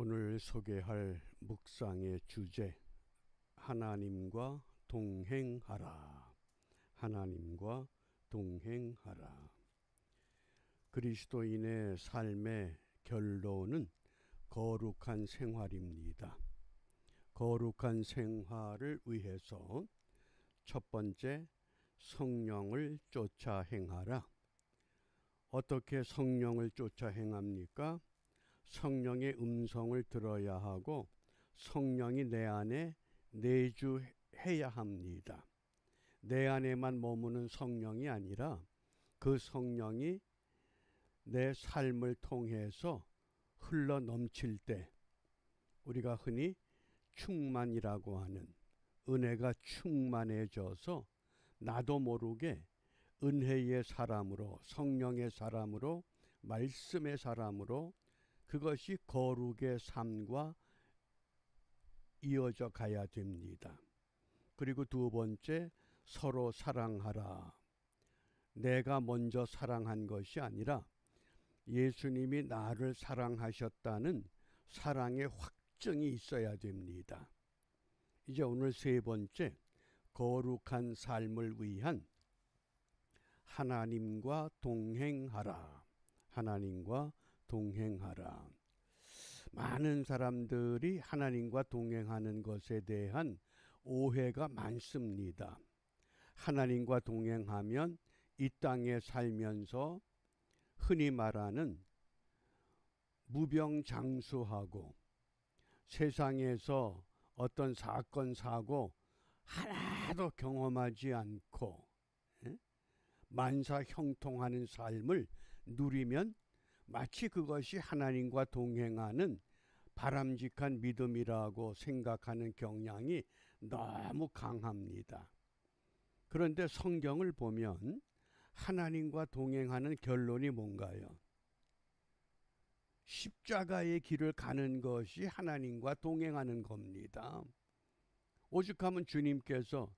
오늘 소개할 묵상의 주제, 하나님과 동행하라. 하나님과 동행하라. 그리스도인의 삶의 결론은 거룩한 생활입니다. 거룩한 생활을 위해서 첫 번째, 성령을 쫓아 행하라. 어떻게 성령을 쫓아 행합니까? 성령의 음성을 들어야 하고 성령이 내 안에 내주해야 합니다. 내 안에만 머무는 성령이 아니라 그 성령이 내 삶을 통해서 흘러 넘칠 때 우리가 흔히 충만이라고 하는, 은혜가 충만해져서 나도 모르게 은혜의 사람으로, 성령의 사람으로, 말씀의 사람으로, 그것이 거룩의 삶과 이어져 가야 됩니다. 그리고 두 번째, 서로 사랑하라. 내가 먼저 사랑한 것이 아니라 예수님이 나를 사랑하셨다는 사랑의 확증이 있어야 됩니다. 이제 오늘 세 번째, 거룩한 삶을 위한 하나님과 동행하라. 하나님과 동행하라. 많은 사람들이 하나님과 동행하는 것에 대한 오해가 많습니다. 하나님과 동행하면 이 땅에 살면서 흔히 말하는 무병장수하고 세상에서 어떤 사건, 사고 하나도 경험하지 않고 만사형통하는 삶을 누리면 마치 그것이 하나님과 동행하는 바람직한 믿음이라고 생각하는 경향이 너무 강합니다. 그런데 성경을 보면 하나님과 동행하는 결론이 뭔가요? 십자가의 길을 가는 것이 하나님과 동행하는 겁니다. 오죽하면 주님께서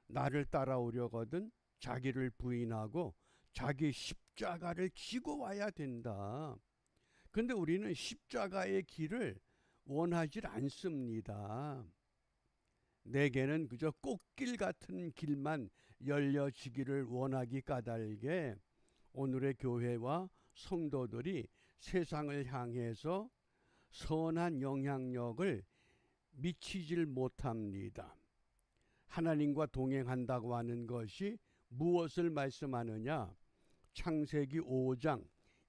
나를 따라오려거든 자기를 부인하고 자기 십자가를 지고 와야 된다. 근데 우리는 십자가의 길을 원하지 않습니다. 내게는 그저 꽃길 같은 길만 열려지기를 원하기 까닭에 오늘의 교회와 성도들이 세상을 향해서 선한 영향력을 미치질 못합니다. 하나님과 동행한다고 하는 것이 무엇을 말씀하느냐? 창세기 5장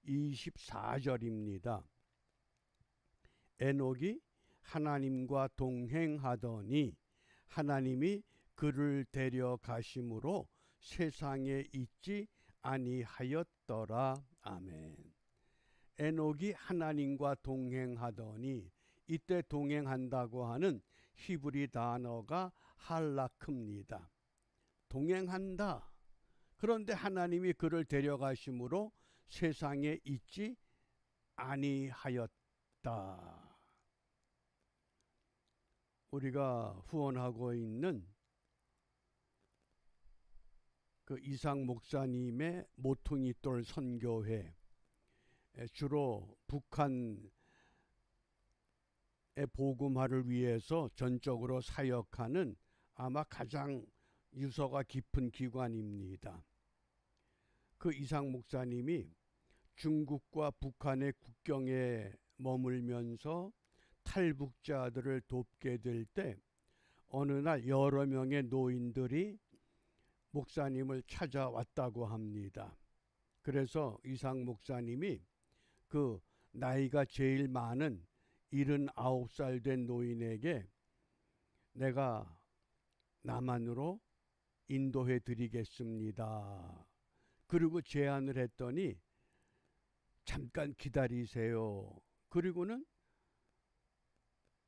24절입니다. 에녹이 하나님과 동행하더니 하나님이 그를 데려가심으로 세상에 있지 아니하였더라. 아멘. 에녹이 하나님과 동행하더니, 이때 동행한다고 하는 히브리 단어가 할라크입니다. 동행한다. 그런데 하나님이 그를 데려가심으로 세상에 있지 아니하였다. 우리가 후원하고 있는 그 이상 목사님의 모퉁이돌 선교회, 주로 북한의 복음화를 위해서 전적으로 사역하는 아마 가장 유서가 깊은 기관입니다. 그 이상 목사님이 중국과 북한의 국경에 머물면서 탈북자들을 돕게 될 때 어느 날 여러 명의 노인들이 목사님을 찾아왔다고 합니다. 그래서 이상 목사님이 그 나이가 제일 많은 79살 된 노인에게 내가 남한으로 인도해 드리겠습니다. 그리고 제안을 했더니 잠깐 기다리세요. 그리고는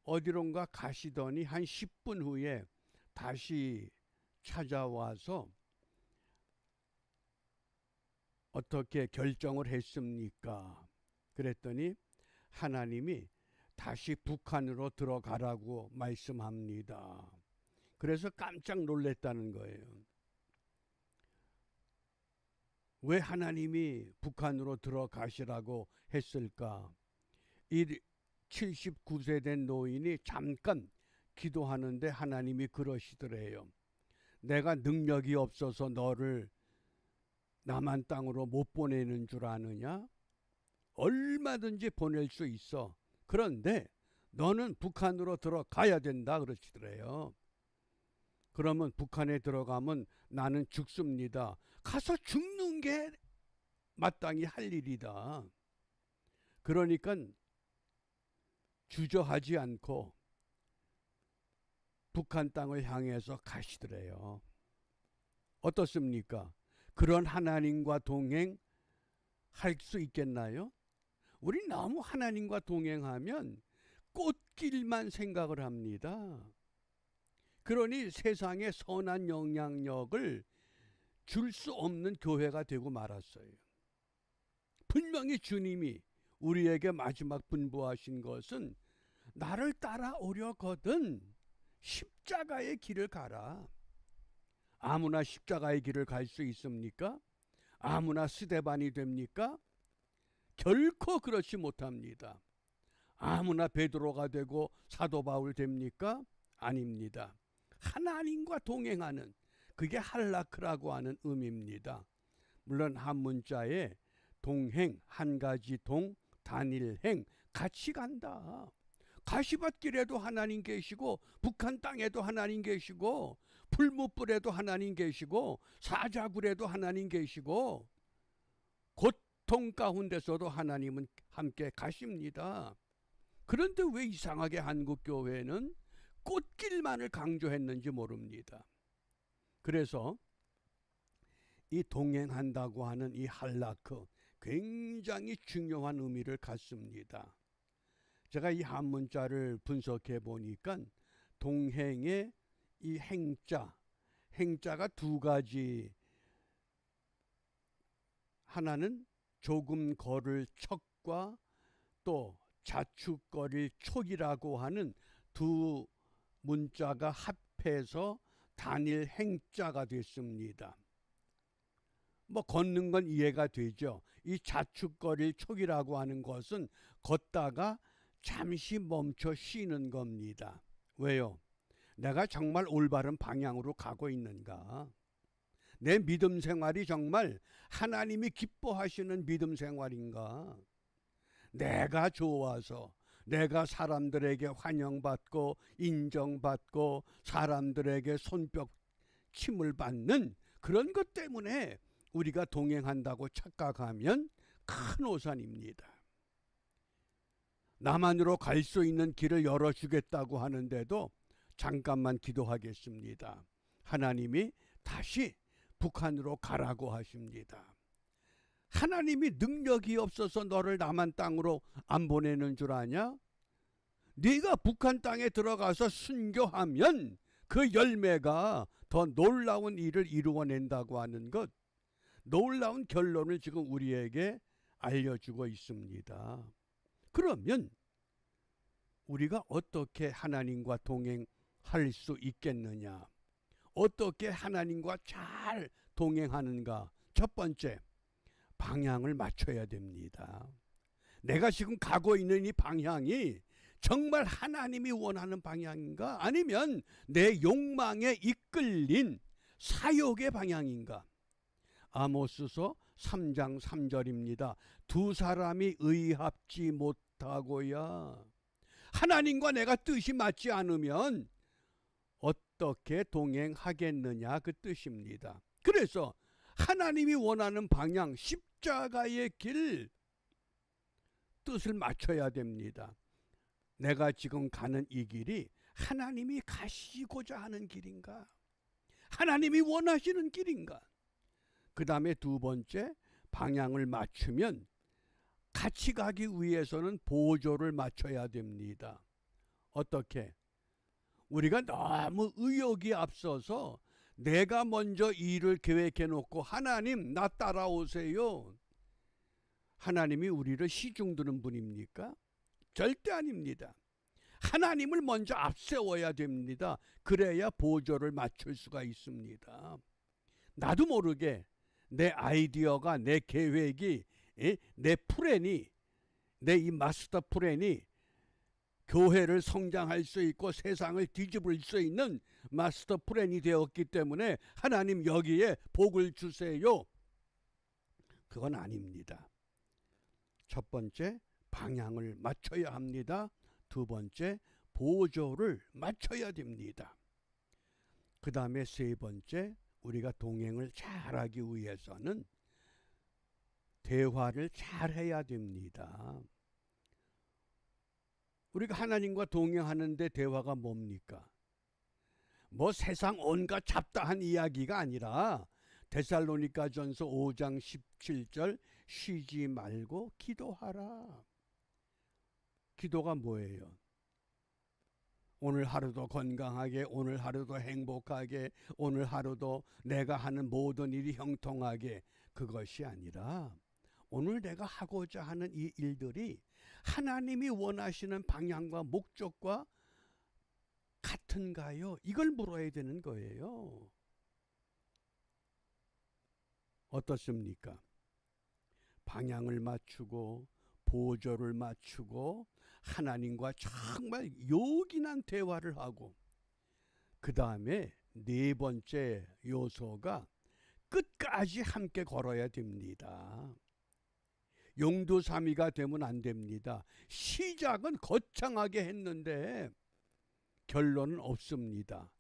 어디론가 가시더니 한 10분 후에 다시 찾아와서 어떻게 결정을 했습니까? 그랬더니 하나님이 다시 북한으로 들어가라고 말씀합니다. 그래서 깜짝 놀랐다는 거예요. 왜 하나님이 북한으로 들어가시라고 했을까? 이 79세 된 노인이 잠깐 기도하는데 하나님이 그러시더래요. 내가 능력이 없어서 너를 남한 땅으로 못 보내는 줄 아느냐? 얼마든지 보낼 수 있어. 그런데 너는 북한으로 들어가야 된다 그러시더래요. 그러면 북한에 들어가면 나는 죽습니다. 가서 죽는 게 마땅히 할 일이다. 그러니까 주저하지 않고 북한 땅을 향해서 가시더래요. 어떻습니까? 그런 하나님과 동행할 수 있겠나요? 우리 너무 하나님과 동행하면 꽃길만 생각을 합니다. 그러니 세상에 선한 영향력을 줄 수 없는 교회가 되고 말았어요. 분명히 주님이 우리에게 마지막 분부하신 것은 나를 따라오려거든 십자가의 길을 가라. 아무나 십자가의 길을 갈 수 있습니까? 아무나 스데반이 됩니까? 결코 그렇지 못합니다. 아무나 베드로가 되고 사도 바울 됩니까? 아닙니다. 하나님과 동행하는, 그게 할라크라고 하는 의미입니다. 물론 한문자에 동행, 한 가지 동, 단일행, 같이 간다. 가시밭길에도 하나님 계시고 북한 땅에도 하나님 계시고 풀무불에도 하나님 계시고 사자굴에도 하나님 계시고 고통 가운데서도 하나님은 함께 가십니다. 그런데 왜 이상하게 한국교회는 꽃길만을 강조했는지 모릅니다. 그래서 이 동행한다고 하는 이 할라크, 굉장히 중요한 의미를 갖습니다. 제가 이 한문자를 분석해 보니까 동행의 이 행자가 두 가지, 하나는 조금 걸을 척과 또 자축거릴 촉이라고 하는 두 문자가 합해서 단일 행자가 됐습니다. 뭐 걷는 건 이해가 되죠. 이 자축거릴 촉이라고 하는 것은 걷다가 잠시 멈춰 쉬는 겁니다. 왜요? 내가 정말 올바른 방향으로 가고 있는가? 내 믿음 생활이 정말 하나님이 기뻐하시는 믿음 생활인가? 내가 좋아서, 내가 사람들에게 환영받고 인정받고 사람들에게 손뼉침을 받는 그런 것 때문에 우리가 동행한다고 착각하면 큰 오산입니다. 남한으로 갈 수 있는 길을 열어주겠다고 하는데도 잠깐만 기도하겠습니다. 하나님이 다시 북한으로 가라고 하십니다. 하나님이 능력이 없어서 너를 남한 땅으로 안 보내는 줄 아냐? 네가 북한 땅에 들어가서 순교하면 그 열매가 더 놀라운 일을 이루어낸다고 하는 것, 놀라운 결론을 지금 우리에게 알려주고 있습니다. 그러면 우리가 어떻게 하나님과 동행할 수 있겠느냐? 어떻게 하나님과 잘 동행하는가? 첫 번째, 방향을 맞춰야 됩니다. 내가 지금 가고 있는 이 방향이 정말 하나님이 원하는 방향인가? 아니면 내 욕망에 이끌린 사욕의 방향인가? 아모스서 3장 3절입니다. 두 사람이 의합지 못하고야. 하나님과 내가 뜻이 맞지 않으면 어떻게 동행하겠느냐, 그 뜻입니다. 그래서 하나님이 원하는 방향, 십자가의 길, 뜻을 맞춰야 됩니다. 내가 지금 가는 이 길이 하나님이 가시고자 하는 길인가? 하나님이 원하시는 길인가? 그 다음에 두 번째, 방향을 맞추면 같이 가기 위해서는 보조를 맞춰야 됩니다. 어떻게? 우리가 너무 의욕이 앞서서 내가 먼저 일을 계획해 놓고 하나님 나 따라오세요. 하나님이 우리를 시중드는 분입니까? 절대 아닙니다. 하나님을 먼저 앞세워야 됩니다. 그래야 보조를 맞출 수가 있습니다. 나도 모르게 내 아이디어가, 내 계획이, 내 플랜이, 내 이 마스터 플랜이 교회를 성장할 수 있고 세상을 뒤집을 수 있는 마스터 플랜이 되었기 때문에 하나님 여기에 복을 주세요. 그건 아닙니다. 첫 번째, 방향을 맞춰야 합니다. 두 번째, 보조를 맞춰야 됩니다. 그 다음에 세 번째, 우리가 동행을 잘하기 위해서는 대화를 잘해야 됩니다. 우리가 하나님과 동행하는데 대화가 뭡니까? 뭐 세상 온갖 잡다한 이야기가 아니라 데살로니가전서 5장 17절 쉬지 말고 기도하라. 기도가 뭐예요? 오늘 하루도 건강하게, 오늘 하루도 행복하게, 오늘 하루도 내가 하는 모든 일이 형통하게, 그것이 아니라 오늘 내가 하고자 하는 이 일들이 하나님이 원하시는 방향과 목적과 같은가요? 이걸 물어야 되는 거예요. 어떻습니까? 방향을 맞추고 보조를 맞추고 하나님과 정말 요긴한 대화를 하고, 그 다음에 네 번째 요소가 끝까지 함께 걸어야 됩니다. 용두사미가 되면 안 됩니다. 시작은 거창하게 했는데 결론은 없습니다.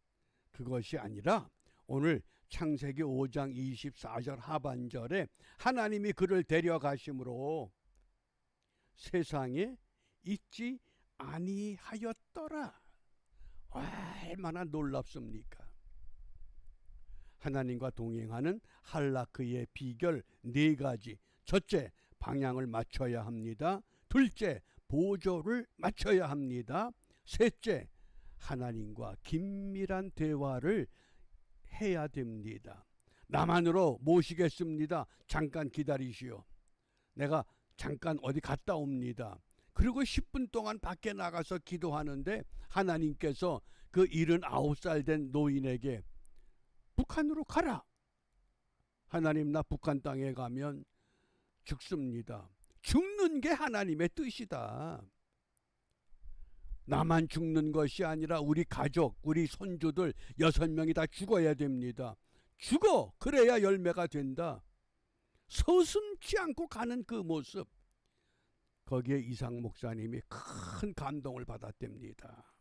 그것이 아니라 오늘 창세기 5장 24절 하반절에 하나님이 그를 데려가심으로 세상에 있지 아니하였더라. 얼마나 놀랍습니까? 하나님과 동행하는 할라크의 비결 네 가지. 첫째, 방향을 맞춰야 합니다. 둘째, 보조를 맞춰야 합니다. 셋째, 하나님과 긴밀한 대화를 해야 됩니다. 나만으로 모시겠습니다. 잠깐 기다리시오. 내가 잠깐 어디 갔다 옵니다. 그리고 10분 동안 밖에 나가서 기도하는데 하나님께서 그 79살 된 노인에게 북한으로 가라. 하나님, 나 북한 땅에 가면 죽습니다. 죽는 게 하나님의 뜻이다. 나만 죽는 것이 아니라 우리 가족, 우리 손주들 6명이 다 죽어야 됩니다. 죽어! 그래야 열매가 된다. 서슴지 않고 가는 그 모습, 거기에 이상 목사님이 큰 감동을 받았답니다.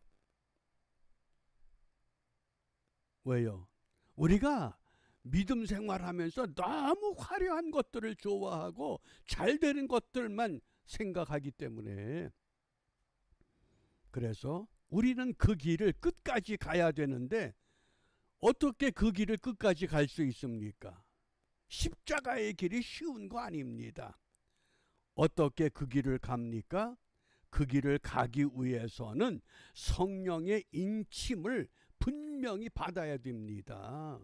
왜요? 우리가 믿음 생활하면서 너무 화려한 것들을 좋아하고 잘 되는 것들만 생각하기 때문에, 그래서 우리는 그 길을 끝까지 가야 되는데 어떻게 그 길을 끝까지 갈 수 있습니까? 십자가의 길이 쉬운 거 아닙니다. 어떻게 그 길을 갑니까? 그 길을 가기 위해서는 성령의 인침을 분명히 받아야 됩니다.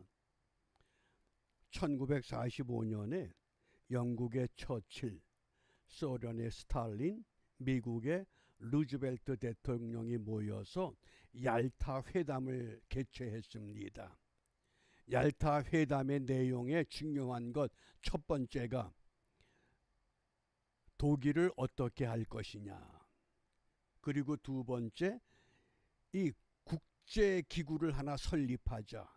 1945년에 영국의 처칠, 소련의 스탈린, 미국의 루즈벨트 대통령이 모여서 얄타 회담을 개최했습니다. 얄타 회담의 내용에 중요한 것 첫 번째가 독일을 어떻게 할 것이냐. 그리고 두 번째, 이 국제기구를 하나 설립하자.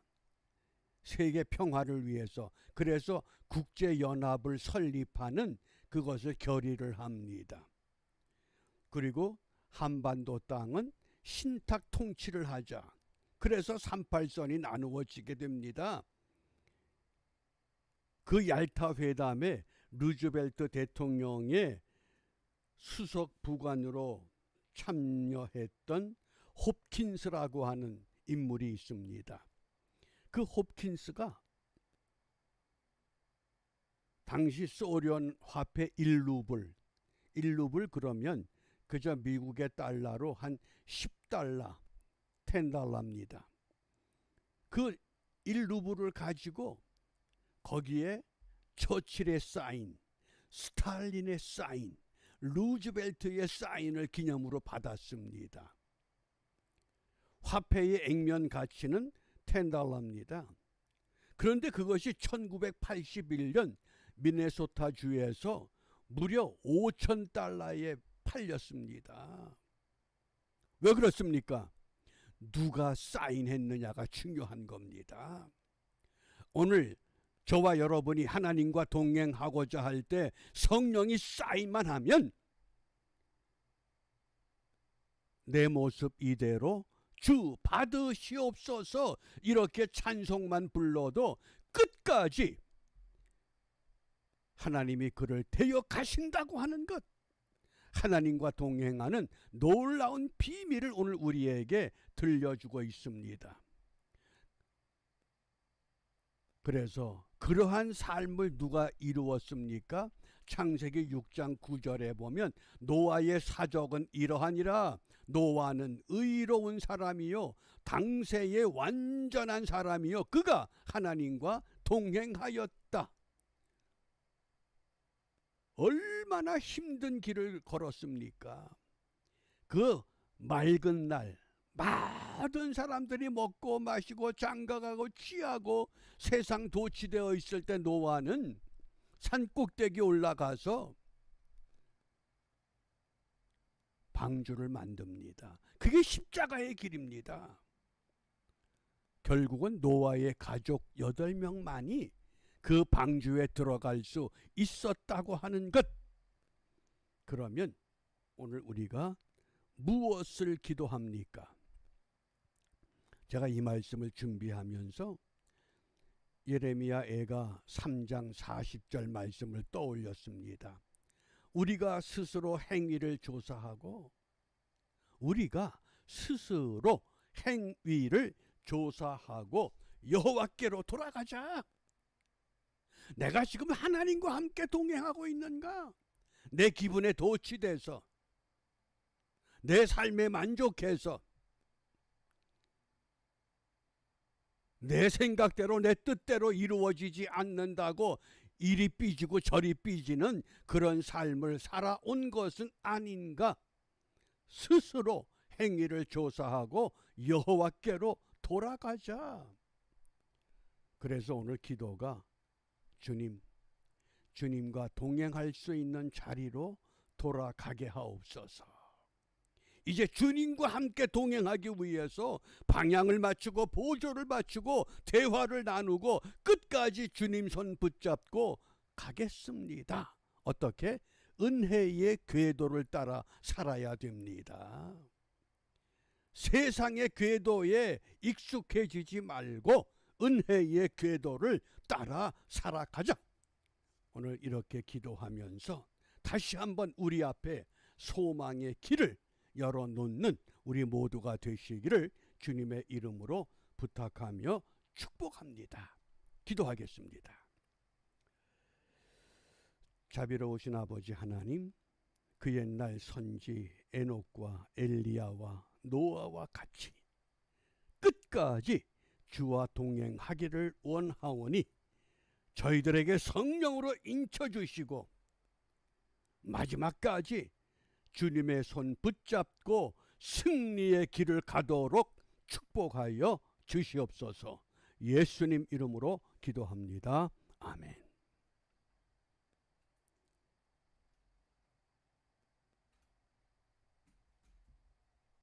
세계 평화를 위해서. 그래서 국제연합을 설립하는 그것을 결의를 합니다. 그리고 한반도 땅은 신탁 통치를 하자. 그래서 38선이 나누어지게 됩니다. 그 얄타 회담에 루즈벨트 대통령의 수석 부관으로 참여했던 홉킨스라고 하는 인물이 있습니다. 그 홉킨스가 당시 소련 화폐 1루블 그러면 그저 미국의 달러로 한 10달러, 10달러입니다. 그 1루블을 가지고 거기에 처칠의 사인, 스탈린의 사인, 루즈벨트의 사인을 기념으로 받았습니다. 화폐의 액면 가치는 10달러입니다. 그런데 그것이 1981년 미네소타주에서 무려 5,000달러에 팔렸습니다. 왜 그렇습니까? 누가 사인했느냐가 중요한 겁니다. 오늘 저와 여러분이 하나님과 동행하고자 할 때 성령이 사인만 하면 내 모습 이대로 주 받으시옵소서 이렇게 찬송만 불러도 끝까지 하나님이 그를 데려가신다고 하는 것, 하나님과 동행하는 놀라운 비밀을 오늘 우리에게 들려주고 있습니다. 그래서 그러한 삶을 누가 이루었습니까? 창세기 6장 9절에 보면 노아의 사적은 이러하니라. 노아는 의로운 사람이요 당세의 완전한 사람이요 그가 하나님과 동행하였다. 얼마나 힘든 길을 걸었습니까? 그 맑은 날 모든 사람들이 먹고 마시고 장가가고 취하고 세상 도취되어 있을 때 노아는 산 꼭대기 올라가서 방주를 만듭니다. 그게 십자가의 길입니다. 결국은 노아의 가족 8명만이 그 방주에 들어갈 수 있었다고 하는 것. 그러면 오늘 우리가 무엇을 기도합니까? 제가 이 말씀을 준비하면서 예레미야 애가 3장 40절 말씀을 떠올렸습니다. 우리가 스스로 행위를 조사하고 우리가 스스로 행위를 조사하고 여호와께로 돌아가자. 내가 지금 하나님과 함께 동행하고 있는가? 내 기분에 도취돼서 내 삶에 만족해서 내 생각대로 내 뜻대로 이루어지지 않는다고 이리 삐지고 저리 삐지는 그런 삶을 살아온 것은 아닌가? 스스로 행위를 조사하고 여호와께로 돌아가자. 그래서 오늘 기도가 주님과 동행할 수 있는 자리로 돌아가게 하옵소서. 이제 주님과 함께 동행하기 위해서 방향을 맞추고 보조를 맞추고 대화를 나누고 끝까지 주님 손 붙잡고 가겠습니다. 어떻게? 은혜의 궤도를 따라 살아야 됩니다. 세상의 궤도에 익숙해지지 말고 은혜의 궤도를 따라 살아가자. 오늘 이렇게 기도하면서 다시 한번 우리 앞에 소망의 길을 열어놓는 우리 모두가 되시기를 주님의 이름으로 부탁하며 축복합니다. 기도하겠습니다. 자비로우신 아버지 하나님, 그 옛날 선지 에녹과 엘리야와 노아와 같이 끝까지 주와 동행하기를 원하오니 저희들에게 성령으로 인쳐주시고 마지막까지 주님의 손 붙잡고 승리의 길을 가도록 축복하여 주시옵소서. 예수님 이름으로 기도합니다. 아멘.